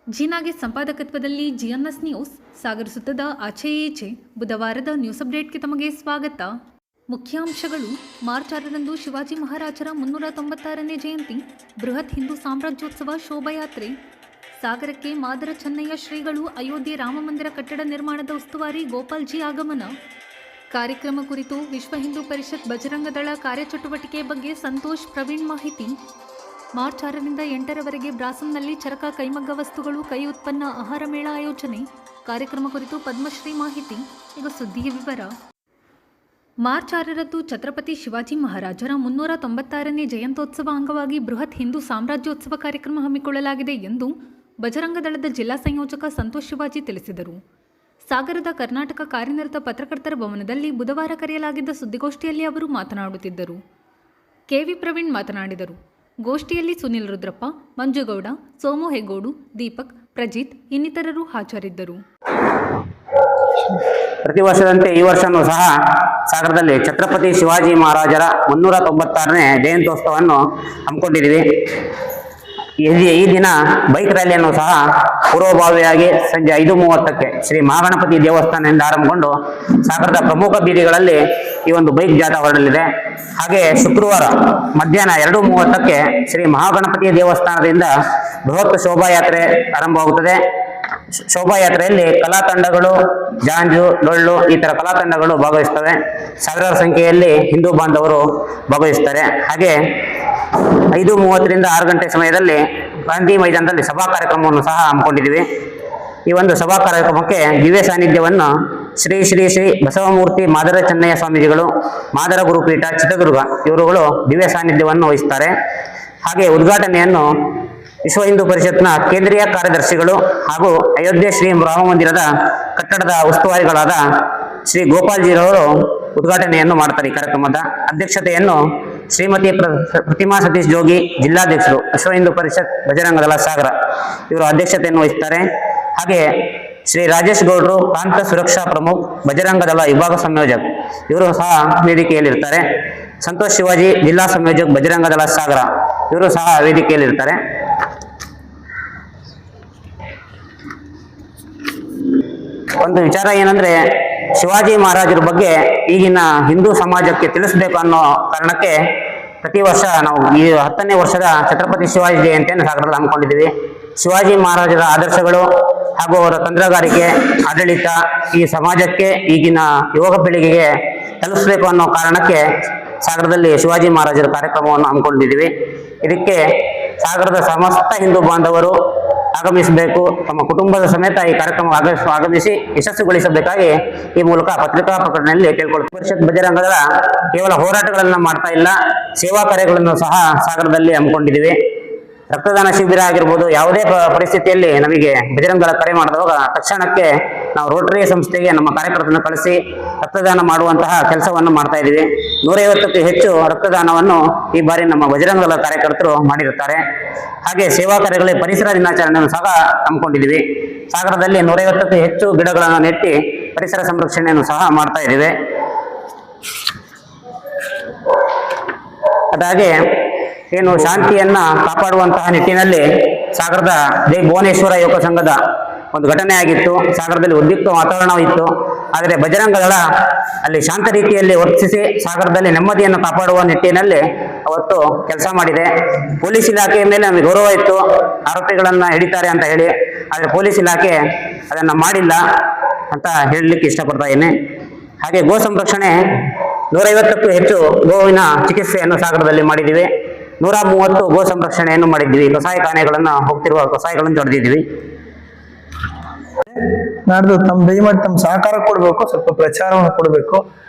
ಜೀನಾಗೆ ಸಂಪಾದಕತ್ವದಲ್ಲಿ ಜಿಎನ್ಎಸ್ news ಸಾಗರಿಸುತ್ತದ ಆಚೆ ಈಚೆ ಬುಧವಾರದ news ಅಪ್ಡೇಟ್ಗೆ ತಮಗೆ ಸ್ವಾಗತ. ಮುಖ್ಯಾಂಶಗಳು. ಮಾರ್ಚ್ 6ರಂದು ಶಿವಾಜಿ ಮಹಾರಾಜರ 396ನೇ ಜಯಂತಿ, ಬೃಹತ್ ಹಿಂದೂ ಸಾಮ್ರಾಜ್ಯೋತ್ಸವ ಶೋಭಾಯಾತ್ರೆ. ಸಾಗರಕ್ಕೆ ಮಾದರ ಚೆನ್ನಯ್ಯ ಶ್ರೀಗಳು, ಅಯೋಧ್ಯೆ ರಾಮಮಂದಿರ ಕಟ್ಟಡ ನಿರ್ಮಾಣದ ಉಸ್ತುವಾರಿ ಗೋಪಾಲ್ಜಿ ಆಗಮನ. ಕಾರ್ಯಕ್ರಮ ಕುರಿತು ವಿಶ್ವ ಹಿಂದೂ ಪರಿಷತ್ ಬಜರಂಗದಳ ಕಾರ್ಯಚಟುವಟಿಕೆ ಬಗ್ಗೆ ಸಂತೋಷ್ ಪ್ರವೀಣ್ ಮಾಹಿತಿ. ಮಾರ್ಚ್ 6ರಿಂದ 8ರವರೆಗೆ ಬ್ರಾಸಂನಲ್ಲಿ ಚರಕ ಕೈಮಗ್ಗ ವಸ್ತುಗಳು, ಕೈ ಉತ್ಪನ್ನ ಆಹಾರ ಮೇಳ ಆಯೋಜನೆ. ಕಾರ್ಯಕ್ರಮ ಕುರಿತು ಪದ್ಮಶ್ರೀ ಮಾಹಿತಿ. ಈಗ ಸುದ್ದಿಯ ವಿವರ. ಮಾರ್ಚ್ 6ರಂದು ಛತ್ರಪತಿ ಶಿವಾಜಿ ಮಹಾರಾಜರ 396ನೇ ಜಯಂತ್ಯೋತ್ಸವ ಅಂಗವಾಗಿ ಬೃಹತ್ ಹಿಂದೂ ಸಾಮ್ರಾಜ್ಯೋತ್ಸವ ಕಾರ್ಯಕ್ರಮ ಹಮ್ಮಿಕೊಳ್ಳಲಾಗಿದೆ ಎಂದು ಬಜರಂಗ ದಳದ ಜಿಲ್ಲಾ ಸಂಯೋಜಕ ಸಂತೋಷ್ ಶಿವಾಜಿ ತಿಳಿಸಿದರು. ಸಾಗರದ ಕರ್ನಾಟಕ ಕಾರ್ಯನಿರತ ಪತ್ರಕರ್ತರ ಭವನದಲ್ಲಿ ಬುಧವಾರ ಕರೆಯಲಾಗಿದ್ದ ಸುದ್ದಿಗೋಷ್ಠಿಯಲ್ಲಿ ಅವರು ಮಾತನಾಡುತ್ತಿದ್ದರು. ಕೆವಿ ಪ್ರವೀಣ್ ಮಾತನಾಡಿದರು. ಗೋಷ್ಠಿಯಲ್ಲಿ ಸುನಿಲ್ ರುದ್ರಪ್ಪ, ಮಂಜುಗೌಡ, ಸೋಮು ಹೆಗ್ಗೋಡು, ದೀಪಕ್, ಪ್ರಜಿತ್ ಇನ್ನಿತರರು ಹಾಜರಿದ್ದರು. ಪ್ರತಿ ವರ್ಷದಂತೆ ಈ ವರ್ಷವೂ ಸಹ ಸಾಗರದಲ್ಲಿ ಛತ್ರಪತಿ ಶಿವಾಜಿ ಮಹಾರಾಜರ 396ನೇ ಜಯಂತ್ಯೋತ್ಸವವನ್ನು ಹಮ್ಮಿಕೊಂಡಿದ್ದೀವಿ. ಈ ದಿನ ಬೈಕ್ ರ್ಯಾಲಿಯನ್ನು ಸಹ ಪೂರ್ವಭಾವಿಯಾಗಿ ಸಂಜೆ 5:30ಕ್ಕೆ ಶ್ರೀ ಮಹಾಗಣಪತಿ ದೇವಸ್ಥಾನದಿಂದ ಆರಂಭಗೊಂಡು ಸಾಗರದ ಪ್ರಮುಖ ಬೀದಿಗಳಲ್ಲಿ ಈ ಒಂದು ಬೈಕ್ ಜಾಥಾ ಹೊರಡಲಿದೆ. ಹಾಗೆ ಶುಕ್ರವಾರ ಮಧ್ಯಾಹ್ನ 2:30ಕ್ಕೆ ಶ್ರೀ ಮಹಾಗಣಪತಿ ದೇವಸ್ಥಾನದಿಂದ ಬೃಹತ್ ಶೋಭಾಯಾತ್ರೆ ಆರಂಭವಾಗುತ್ತದೆ. ಶೋಭಾಯಾತ್ರೆಯಲ್ಲಿ ಕಲಾ ತಂಡಗಳು, ಜಾಂಜು, ಡೊಳ್ಳು ಈ ತರ ಕಲಾ ತಂಡಗಳು ಭಾಗವಹಿಸ್ತವೆ. ಸಾವಿರಾರು ಸಂಖ್ಯೆಯಲ್ಲಿ ಹಿಂದೂ ಬಾಂಧವರು ಭಾಗವಹಿಸುತ್ತಾರೆ. ಹಾಗೆ 5:30ರಿಂದ 6 ಗಂಟೆ ಸಮಯದಲ್ಲಿ ಗಾಂಧಿ ಮೈದಾನದಲ್ಲಿ ಸಭಾ ಕಾರ್ಯಕ್ರಮವನ್ನು ಸಹ ಹಮ್ಮಿಕೊಂಡಿದ್ದೀವಿ. ಈ ಒಂದು ಸಭಾ ಕಾರ್ಯಕ್ರಮಕ್ಕೆ ದಿವ್ಯ ಸಾನ್ನಿಧ್ಯವನ್ನು ಶ್ರೀ ಶ್ರೀ ಶ್ರೀ ಬಸವಮೂರ್ತಿ ಮಾದರ ಚೆನ್ನಯ್ಯ ಸ್ವಾಮೀಜಿಗಳು, ಮಾದರ ಗುರುಪೀಠ ಚಿತ್ರದುರ್ಗ ಇವರುಗಳು ದಿವ್ಯ ಸಾನ್ನಿಧ್ಯವನ್ನು ವಹಿಸುತ್ತಾರೆ. ಹಾಗೆ ಉದ್ಘಾಟನೆಯನ್ನು ವಿಶ್ವ ಹಿಂದೂ ಪರಿಷತ್ನ ಕೇಂದ್ರೀಯ ಕಾರ್ಯದರ್ಶಿಗಳು ಹಾಗೂ ಅಯೋಧ್ಯೆ ಶ್ರೀ ರಾಮ ಮಂದಿರದ ಕಟ್ಟಡದ ಉಸ್ತುವಾರಿಗಳಾದ ಶ್ರೀ ಗೋಪಾಲ್ಜಿರವರು ಉದ್ಘಾಟನೆಯನ್ನು ಮಾಡ್ತಾರೆ. ಈ ಕಾರ್ಯಕ್ರಮದ ಅಧ್ಯಕ್ಷತೆಯನ್ನು ಶ್ರೀಮತಿ ಪ್ರತಿಮಾ ಸತೀಶ್ ಜೋಗಿ, ಜಿಲ್ಲಾಧ್ಯಕ್ಷರು, ವಿಶ್ವ ಹಿಂದೂ ಪರಿಷತ್ ಬಜರಂಗ ದಳ ಸಾಗರ ಇವರು ಅಧ್ಯಕ್ಷತೆಯನ್ನು ವಹಿಸುತ್ತಾರೆ. ಹಾಗೆ ಶ್ರೀ ರಾಜೇಶ್ ಗೌಡ್ರು, ಪ್ರಾಂತ ಸುರಕ್ಷಾ ಪ್ರಮುಖ್, ಬಜರಂಗ ದಳ ವಿಭಾಗ ಸಂಯೋಜಕ ಇವರು ಸಹ ವೇದಿಕೆಯಲ್ಲಿರ್ತಾರೆ. ಸಂತೋಷ್ ಶಿವಾಜಿ, ಜಿಲ್ಲಾ ಸಂಯೋಜಕ, ಬಜರಂಗ ದಳ ಸಾಗರ ಇವರು ಸಹ ವೇದಿಕೆಯಲ್ಲಿರ್ತಾರೆ. ಒಂದು ವಿಚಾರ ಏನಂದ್ರೆ, ಶಿವಾಜಿ ಮಹಾರಾಜರ ಬಗ್ಗೆ ಈಗಿನ ಹಿಂದೂ ಸಮಾಜಕ್ಕೆ ತಿಳಿಸಬೇಕು ಅನ್ನೋ ಕಾರಣಕ್ಕೆ ಪ್ರತಿ ವರ್ಷ ನಾವು ಈ 10ನೇ ವರ್ಷದ ಛತ್ರಪತಿ ಶಿವಾಜಿ ಜಯಂತಿಯನ್ನು ಸಾಗರದಲ್ಲಿ ಹಮ್ಮಿಕೊಂಡಿದ್ದೀವಿ. ಶಿವಾಜಿ ಮಹಾರಾಜರ ಆದರ್ಶಗಳು ಹಾಗೂ ಅವರ ತಂತ್ರಗಾರಿಕೆ, ಆಡಳಿತ ಈ ಸಮಾಜಕ್ಕೆ, ಈಗಿನ ಯುವಕ ಪೀಳಿಗೆಗೆ ತಲುಪಿಸಬೇಕು ಅನ್ನೋ ಕಾರಣಕ್ಕೆ ಸಾಗರದಲ್ಲಿ ಶಿವಾಜಿ ಮಹಾರಾಜರ ಕಾರ್ಯಕ್ರಮವನ್ನು ಹಮ್ಮಿಕೊಂಡಿದ್ದೀವಿ. ಇದಕ್ಕೆ ಸಾಗರದ ಸಮಸ್ತ ಹಿಂದೂ ಬಾಂಧವರು ಆಗಮಿಸಬೇಕು, ತಮ್ಮ ಕುಟುಂಬದ ಸಮೇತ ಈ ಕಾರ್ಯಕ್ರಮ ಆಗಮಿಸಿ ಯಶಸ್ಸುಗೊಳಿಸಬೇಕಾಗಿ ಈ ಮೂಲಕ ಪತ್ರಿಕಾ ಪ್ರಕಟಣೆಯಲ್ಲಿ ಕೇಳ್ಕೊಳ್ತೀವಿ. ಪರಿಷತ್ ಬಜರಂಗ ದಳ ಕೇವಲ ಹೋರಾಟಗಳನ್ನು ಮಾಡ್ತಾ ಇಲ್ಲ, ಸೇವಾ ಕಾರ್ಯಗಳನ್ನು ಸಹ ಸಾಗರದಲ್ಲಿ ಹಮ್ಮಿಕೊಂಡಿದ್ದೀವಿ. ರಕ್ತದಾನ ಶಿಬಿರ ಆಗಿರ್ಬೋದು, ಯಾವುದೇ ಪರಿಸ್ಥಿತಿಯಲ್ಲಿ ನಮಗೆ ಬಜರಂಗ ದಳ ಕರೆ ಮಾಡಿದಾಗ ತಕ್ಷಣಕ್ಕೆ ನಾವು ರೋಟರಿ ಸಂಸ್ಥೆಗೆ ನಮ್ಮ ಕಾರ್ಯಕರ್ತರನ್ನು ಕಳಿಸಿ ರಕ್ತದಾನ ಮಾಡುವಂತಹ ಕೆಲಸವನ್ನು ಮಾಡ್ತಾ ಇದ್ದೀವಿ. 150ಕ್ಕೂ ಹೆಚ್ಚು ರಕ್ತದಾನವನ್ನು ಈ ಬಾರಿ ನಮ್ಮ ಬಜರಂಗ ದಳ ಕಾರ್ಯಕರ್ತರು ಮಾಡಿರುತ್ತಾರೆ. ಹಾಗೆ ಸೇವಾ ಕಾರ್ಯಗಳಲ್ಲಿ ಪರಿಸರ ದಿನಾಚರಣೆಯನ್ನು ಸಹ ಹಮ್ಮಿಕೊಂಡಿದ್ದೀವಿ. ಸಾಗರದಲ್ಲಿ 150ಕ್ಕೂ ಹೆಚ್ಚು ಗಿಡಗಳನ್ನು ನೆಟ್ಟಿ ಪರಿಸರ ಸಂರಕ್ಷಣೆಯನ್ನು ಸಹ ಮಾಡ್ತಾ ಇದ್ದೀವಿ. ಅದಾಗೆ ಏನು ಶಾಂತಿಯನ್ನ ಕಾಪಾಡುವಂತಹ ನಿಟ್ಟಿನಲ್ಲಿ ಸಾಗರದ ಜೈ ಭುವನೇಶ್ವರ ಯುವಕ ಸಂಘದ ಒಂದು ಘಟನೆ ಆಗಿತ್ತು. ಸಾಗರದಲ್ಲಿ ಉದ್ರಿಕ್ತ ವಾತಾವರಣವಿತ್ತು. ಆದರೆ ಬಜರಂಗ ದಳ ಅಲ್ಲಿ ಶಾಂತ ರೀತಿಯಲ್ಲಿ ವರ್ತಿಸಿ ಸಾಗರದಲ್ಲಿ ನೆಮ್ಮದಿಯನ್ನು ಕಾಪಾಡುವ ನಿಟ್ಟಿನಲ್ಲಿ ಅವತ್ತು ಕೆಲಸ ಮಾಡಿದೆ. ಪೊಲೀಸ್ ಇಲಾಖೆಯ ಮೇಲೆ ನಮಗೆ ಗೌರವ ಇತ್ತು, ಆರೋಪಿಗಳನ್ನ ಹಿಡಿತಾರೆ ಅಂತ ಹೇಳಿ. ಆದರೆ ಪೊಲೀಸ್ ಇಲಾಖೆ ಅದನ್ನ ಮಾಡಿಲ್ಲ ಅಂತ ಹೇಳಲಿಕ್ಕೆ ಇಷ್ಟಪಡ್ತಾ ಇದ್ದೇನೆ. ಹಾಗೆ ಗೋ ಸಂರಕ್ಷಣೆ 150ಕ್ಕೂ ಹೆಚ್ಚು ಗೋವಿನ ಚಿಕಿತ್ಸೆಯನ್ನು ಸಾಗರದಲ್ಲಿ ಮಾಡಿದ್ದೀವಿ. 130 ಗೋ ಸಂರಕ್ಷಣೆಯನ್ನು ಮಾಡಿದ್ದೀವಿ. ಕಸಾಯಿಖಾನೆಗಳನ್ನು ಹೋಗ್ತಿರುವ ಕಸಾಯಿಗಳನ್ನು ತೊಡೆದಿದ್ದೀವಿ. ನಾಡ್ದು ದಯಮಾಡಿ ತಮ್ಮ ಸಹಕಾರ ಕೊಡಬೇಕು, ಸ್ವಲ್ಪ ಪ್ರಚಾರವನ್ನು ಕೊಡಬೇಕು.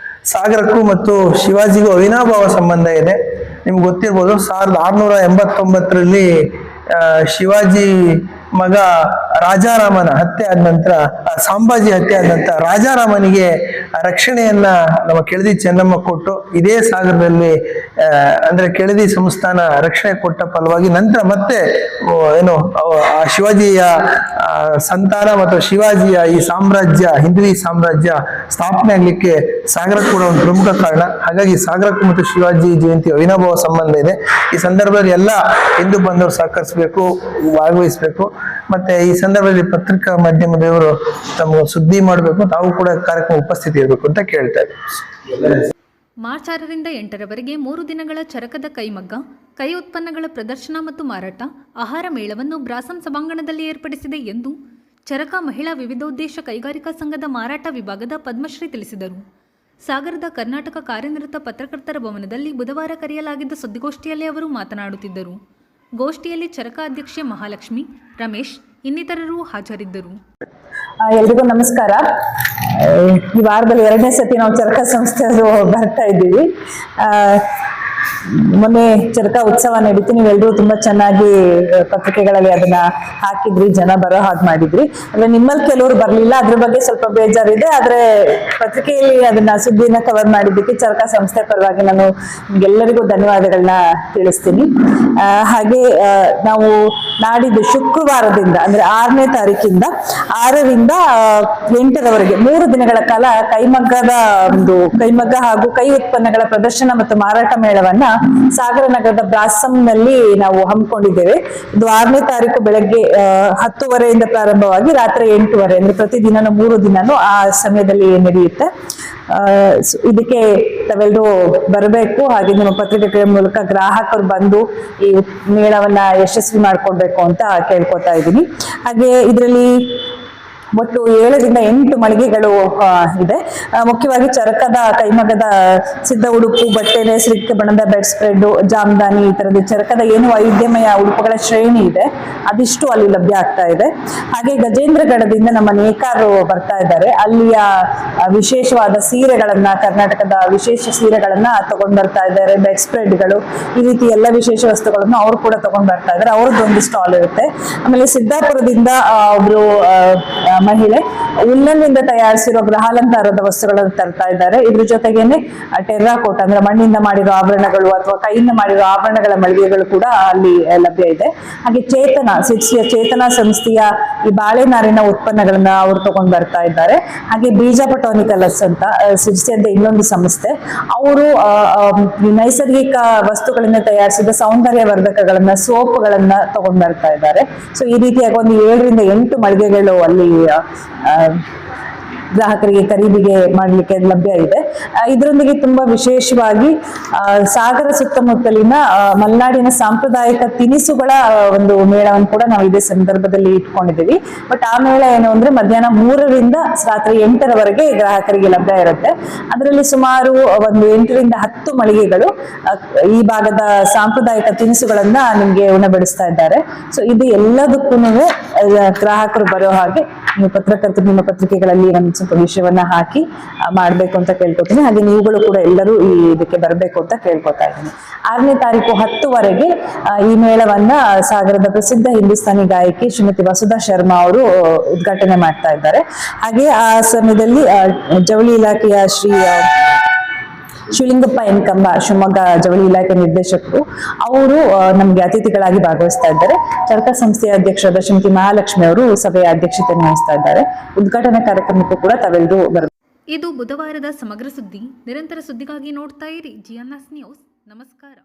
ಸಾಗರಕ್ಕೂ ಮತ್ತು ಶಿವಾಜಿಗೂ ಅವಿನಾಭಾವ ಸಂಬಂಧ ಇದೆ. ನಿಮ್ಗೆ ಗೊತ್ತಿರ್ಬೋದು, 1689ರಲ್ಲಿ ಶಿವಾಜಿ ಮಗ ರಾಜಾರಾಮನ ಹತ್ಯೆ ಆದ ನಂತರ, ಸಂಭಾಜಿ ಹತ್ಯೆ ಆದ ನಂತರ ರಾಜಾರಾಮನಿಗೆ ರಕ್ಷಣೆಯನ್ನ ನಮ್ಮ ಕೆಳದಿ ಚೆನ್ನಮ್ಮ ಕೊಟ್ಟು ಇದೇ ಸಾಗರದಲ್ಲಿ ಅಂದ್ರೆ ಕೆಳದಿ ಸಂಸ್ಥಾನ ರಕ್ಷಣೆ ಕೊಟ್ಟ ಫಲವಾಗಿ ನಂತರ ಮತ್ತೆ ಆ ಶಿವಾಜಿಯ ಸಂತಾನ ಮತ್ತು ಶಿವಾಜಿಯ ಈ ಸಾಮ್ರಾಜ್ಯ, ಹಿಂದವಿ ಸಾಮ್ರಾಜ್ಯ ಸ್ಥಾಪನೆ ಆಗ್ಲಿಕ್ಕೆ ಸಾಗರ ಕೂಡ ಒಂದು ಪ್ರಮುಖ ಕಾರಣ. ಹಾಗಾಗಿ ಸಾಗರಕ್ಕೂ ಮತ್ತು ಶಿವಾಜಿ ಜಯಂತಿ ಅವಿನಾಭಾವ ಸಂಬಂಧ ಇದೆ. ಈ ಸಂದರ್ಭದಲ್ಲಿ ಎಲ್ಲ ಹಿಂದೂ ಬಂದವರು ಸಹಕರಿಸಬೇಕು, ಭಾಗವಹಿಸಬೇಕು. ಮತ್ತೆ ಈ ಸಂದರ್ಭದಲ್ಲಿ ಪತ್ರಿಕಾ ಮಾಧ್ಯಮದವರು ತಮ್ಮ ಸುದ್ದಿ ಮಾಡಬೇಕು, ತಾವು ಕೂಡ ಕಾರ್ಯಕ್ರಮ ಉಪಸ್ಥಿತಿ ಇರಬೇಕು ಅಂತ ಕೇಳ್ತಾ ಇದ್ದಾರೆ. ಮಾರ್ಚ್ 6ರಿಂದ 8ರವರೆಗೆ 3 ದಿನಗಳ ಚರಕದ ಕೈಮಗ್ಗ, ಕೈ ಉತ್ಪನ್ನಗಳ ಪ್ರದರ್ಶನ ಮತ್ತು ಮಾರಾಟ, ಆಹಾರ ಮೇಳವನ್ನು ಬ್ರಾಸಂ ಸಭಾಂಗಣದಲ್ಲಿ ಏರ್ಪಡಿಸಿದೆ ಎಂದು ಚರಕ ಮಹಿಳಾ ವಿವಿಧೋದ್ದೇಶ ಕೈಗಾರಿಕಾ ಸಂಘದ ಮಾರಾಟ ವಿಭಾಗದ ಪದ್ಮಶ್ರೀ ತಿಳಿಸಿದರು. ಸಾಗರದ ಕರ್ನಾಟಕ ಕಾರ್ಯನಿರತ ಪತ್ರಕರ್ತರ ಭವನದಲ್ಲಿ ಬುಧವಾರ ಕರೆಯಲಾಗಿದ್ದ ಸುದ್ದಿಗೋಷ್ಠಿಯಲ್ಲಿ ಅವರು ಮಾತನಾಡುತ್ತಿದ್ದರು. ಗೋಷ್ಠಿಯಲ್ಲಿ ಚರಕ ಅಧ್ಯಕ್ಷೆ ಮಹಾಲಕ್ಷ್ಮಿ, ರಮೇಶ್ ಇನ್ನಿತರರು ಹಾಜರಿದ್ದರು. ಎಲ್ರಿಗೂ ನಮಸ್ಕಾರ. ಈ ವಾರದಲ್ಲಿ 2ನೇ ಸತಿ ನಾವು ಚರಕ ಸಂಸ್ಥೆಯವರು ಬರ್ತಾ ಇದ್ದೀವಿ. ಮೊನ್ನೆ ಚರಕ ಉತ್ಸವ ನಡೀತು. ನೀವೆಲ್ಲರೂ ತುಂಬಾ ಚೆನ್ನಾಗಿ ಪತ್ರಿಕೆಗಳಲ್ಲಿ ಅದನ್ನ ಹಾಕಿದ್ರಿ, ಜನ ಬರೋ ಹಾಗೆ ಮಾಡಿದ್ರಿ. ಅಂದ್ರೆ ನಿಮ್ಮಲ್ಲಿ ಕೆಲವರು ಬರ್ಲಿಲ್ಲ, ಅದ್ರ ಬಗ್ಗೆ ಸ್ವಲ್ಪ ಬೇಜಾರಿದೆ. ಆದ್ರೆ ಪತ್ರಿಕೆಯಲ್ಲಿ ಅದನ್ನ ಸುದ್ದಿನ ಕವರ್ ಮಾಡಿದ್ದಕ್ಕೆ ಚರಕ ಸಂಸ್ಥೆ ಪರವಾಗಿ ನಾನು ನಿಮ್ಗೆಲ್ಲರಿಗೂ ಧನ್ಯವಾದಗಳನ್ನ ತಿಳಿಸ್ತೀನಿ. ಹಾಗೆ ನಾವು ನಾಡಿದ್ದು ಶುಕ್ರವಾರದಿಂದ ಅಂದ್ರೆ 6ನೇ ತಾರೀಕಿಂದ 6ರಿಂದ 8ರವರೆಗೆ 3 ದಿನಗಳ ಕಾಲ ಕೈಮಗ್ಗ ಹಾಗೂ ಕೈ ಉತ್ಪನ್ನಗಳ ಪ್ರದರ್ಶನ ಮತ್ತು ಮಾರಾಟ ಮೇಳವನ್ನ ಸಾಗರ ನಗರದ ಬ್ರಾಸಂನಲ್ಲಿ ನಾವು ಹಮ್ಮಿಕೊಂಡಿದ್ದೇವೆ. ಇದು 6ನೇ ತಾರೀಕು ಬೆಳಗ್ಗೆ 10:30ಯಿಂದ ಪ್ರಾರಂಭವಾಗಿ ರಾತ್ರಿ 8:30 ಅಂದ್ರೆ ಪ್ರತಿದಿನನೂ 3 ದಿನನೂ ಆ ಸಮಯದಲ್ಲಿ ನಡೆಯುತ್ತೆ. ಇದಕ್ಕೆ ತಾವೆಲ್ಲರೂ ಬರಬೇಕು. ಹಾಗೆ ನಿಮ್ಮ ಪತ್ರಿಕೆಗಳ ಮೂಲಕ ಗ್ರಾಹಕರು ಬಂದು ಈ ಮೇಳವನ್ನ ಯಶಸ್ವಿ ಮಾಡ್ಕೊಡ್ಬೇಕು ಅಂತ ಕೇಳ್ಕೊತಾ ಇದ್ದೀನಿ. ಹಾಗೆ ಇದರಲ್ಲಿ ಒಟ್ಟು 7ರಿಂದ 8 ಮಳಿಗೆಗಳು ಇದೆ. ಮುಖ್ಯವಾಗಿ ಚರಕದ ಕೈಮಗ್ಗದ ಸಿದ್ಧ ಉಡುಪು, ಬಟ್ಟೆ, ನೈಸರ್ಗಿಕ ಬಣ್ಣದ ಬೆಡ್ ಸ್ಪ್ರೆಡ್, ಜಾಮದಾನಿ, ಈ ತರದ ಚರಕದ ಏನು ವೈವಿಧ್ಯಮಯ ಉಡುಪುಗಳ ಶ್ರೇಣಿ ಇದೆ ಅದಿಷ್ಟು ಅಲ್ಲಿ ಲಭ್ಯ ಆಗ್ತಾ ಇದೆ. ಹಾಗೆ ಗಜೇಂದ್ರಗಢದಿಂದ ನಮ್ಮ ನೇಕಾರರು ಬರ್ತಾ ಇದ್ದಾರೆ. ಅಲ್ಲಿಯ ವಿಶೇಷವಾದ ಸೀರೆಗಳನ್ನ, ಕರ್ನಾಟಕದ ವಿಶೇಷ ಸೀರೆಗಳನ್ನ ತಗೊಂಡ್ ಬರ್ತಾ ಇದ್ದಾರೆ. ಬೆಡ್ ಸ್ಪ್ರೆಡ್ಗಳು, ಈ ರೀತಿ ಎಲ್ಲ ವಿಶೇಷ ವಸ್ತುಗಳನ್ನು ಅವರು ಕೂಡ ತಗೊಂಡ್ ಬರ್ತಾ ಇದ್ದಾರೆ. ಅವ್ರದ್ದೊಂದು ಸ್ಟಾಲ್ ಇರುತ್ತೆ. ಆಮೇಲೆ ಸಿದ್ದಾಪುರದಿಂದ ಒಬ್ರು ಮಹಿಳೆ ಉಲ್ಲನ್ನಿಂದ ತಯಾರಿಸಿರೋ ಗೃಹಾಲಂಕಾರದ ವಸ್ತುಗಳನ್ನು ತರ್ತಾ ಇದ್ದಾರೆ. ಇದ್ರ ಜೊತೆಗೇನೆ ಟೆರ್ರಾಕೋಟ ಅಂದ್ರೆ ಮಣ್ಣಿಂದ ಮಾಡಿರೋ ಆಭರಣಗಳು ಅಥವಾ ಕೈಯಿಂದ ಮಾಡಿರೋ ಆಭರಣಗಳ ಮಳಿಗೆಗಳು ಕೂಡ ಅಲ್ಲಿ ಲಭ್ಯ ಇದೆ. ಹಾಗೆ ಚೇತನ ಸಂಸ್ಥೆಯ ಈ ಬಾಳೆನಾರಿನ ಉತ್ಪನ್ನಗಳನ್ನ ಅವರು ತಗೊಂಡ್ ಬರ್ತಾ ಇದ್ದಾರೆ. ಹಾಗೆ ಬೀಜ ಪಟೋನಿಕಲಸ್ ಅಂತ ಸಿರ್ಸಿಯದ ಇನ್ನೊಂದು ಸಂಸ್ಥೆ, ಅವರು ನೈಸರ್ಗಿಕ ವಸ್ತುಗಳಿಂದ ತಯಾರಿಸಿದ ಸೌಂದರ್ಯ ವರ್ಧಕಗಳನ್ನ, ಸೋಪ್ಗಳನ್ನ ತಗೊಂಡ್ ಬರ್ತಾ ಇದ್ದಾರೆ. ಸೊ ಈ ರೀತಿಯಾಗಿ ಒಂದು 7ರಿಂದ 8 ಮಳಿಗೆಗಳು ಅಲ್ಲಿ ಗ್ರಾಹಕರಿಗೆ ಖರೀದಿಗೆ ಮಾಡಲಿಕ್ಕೆ ಲಭ್ಯ ಇದೆ. ಇದರೊಂದಿಗೆ ತುಂಬಾ ವಿಶೇಷವಾಗಿ ಸಾಗರ ಸುತ್ತಮುತ್ತಲಿನ ಮಲೆನಾಡಿನ ಸಾಂಪ್ರದಾಯಿಕ ತಿನಿಸುಗಳ ಒಂದು ಮೇಳವನ್ನು ಕೂಡ ನಾವು ಇದೇ ಸಂದರ್ಭದಲ್ಲಿ ಇಟ್ಕೊಂಡಿದ್ದೀವಿ. ಬಟ್ ಆ ಮೇಳ ಏನು ಅಂದ್ರೆ ಮಧ್ಯಾಹ್ನ 3ರಿಂದ ರಾತ್ರಿ 8ರವರೆಗೆ ಗ್ರಾಹಕರಿಗೆ ಲಭ್ಯ ಇರುತ್ತೆ. ಅದರಲ್ಲಿ ಸುಮಾರು ಒಂದು 8ರಿಂದ 10 ಮಳಿಗೆಗಳು ಈ ಭಾಗದ ಸಾಂಪ್ರದಾಯಿಕ ತಿನಿಸುಗಳನ್ನ ನಿಮ್ಗೆ ಉಣಬಡಿಸ್ತಾ ಇದ್ದಾರೆ. ಸೊ ಇದು ಎಲ್ಲದಕ್ಕೂ ಗ್ರಾಹಕರು ಬರೋ ಹಾಗೆ ನೀವು ಪತ್ರಕರ್ತರು ನಿಮ್ಮ ಪತ್ರಿಕೆಗಳಲ್ಲಿ ಒಂದು ಸ್ವಲ್ಪ ವಿಷಯವನ್ನ ಹಾಕಿ ಮಾಡ್ಬೇಕು ಅಂತ ಕೇಳ್ಕೊತೀನಿ. ಹಾಗೆ ನೀವುಗಳು ಕೂಡ ಎಲ್ಲರೂ ಈ ಇದಕ್ಕೆ ಬರಬೇಕು ಅಂತ ಕೇಳ್ಕೊತಾ ಇದ್ದೀನಿ. 6ನೇ ತಾರೀಕು 10ವರೆಗೆ ಈ ಮೇಳವನ್ನ ಸಾಗರದ ಪ್ರಸಿದ್ಧ ಹಿಂದೂಸ್ತಾನಿ ಗಾಯಕಿ ಶ್ರೀಮತಿ ವಸುಧಾ ಶರ್ಮಾ ಅವರು ಉದ್ಘಾಟನೆ ಮಾಡ್ತಾ ಇದ್ದಾರೆ. ಹಾಗೆ ಆ ಸಮಯದಲ್ಲಿ ಜವಳಿ ಇಲಾಖೆಯ ಶ್ರೀ ಶಿವಲಿಂಗಪ್ಪ ಎನ್ಕಂಬ, ಶಿವಮೊಗ್ಗ ಜವಳಿ ಇಲಾಖೆ ನಿರ್ದೇಶಕರು, ಅವರು ನಮ್ಗೆ ಅತಿಥಿಗಳಾಗಿ ಭಾಗವಹಿಸ್ತಾ ಇದ್ದಾರೆ. ಚರಕ ಸಂಸ್ಥೆಯ ಅಧ್ಯಕ್ಷರಾದ ಶ್ರೀಮತಿ ಮಹಾಲಕ್ಷ್ಮಿ ಅವರು ಸಭೆಯ ಅಧ್ಯಕ್ಷತೆಯನ್ನು ವಹಿಸ್ತಾ ಇದ್ದಾರೆ. ಉದ್ಘಾಟನಾ ಕಾರ್ಯಕ್ರಮಕ್ಕೂ ಕೂಡ ತಾವೆಲ್ಲರೂ ಬರಬೇಕು. ಇದು ಬುಧವಾರದ ಸಮಗ್ರ ಸುದ್ದಿ. ನಿರಂತರ ಸುದ್ದಿಗಾಗಿ ನೋಡ್ತಾ ಇರಿ GNS ನ್ಯೂಸ್. ನಮಸ್ಕಾರ.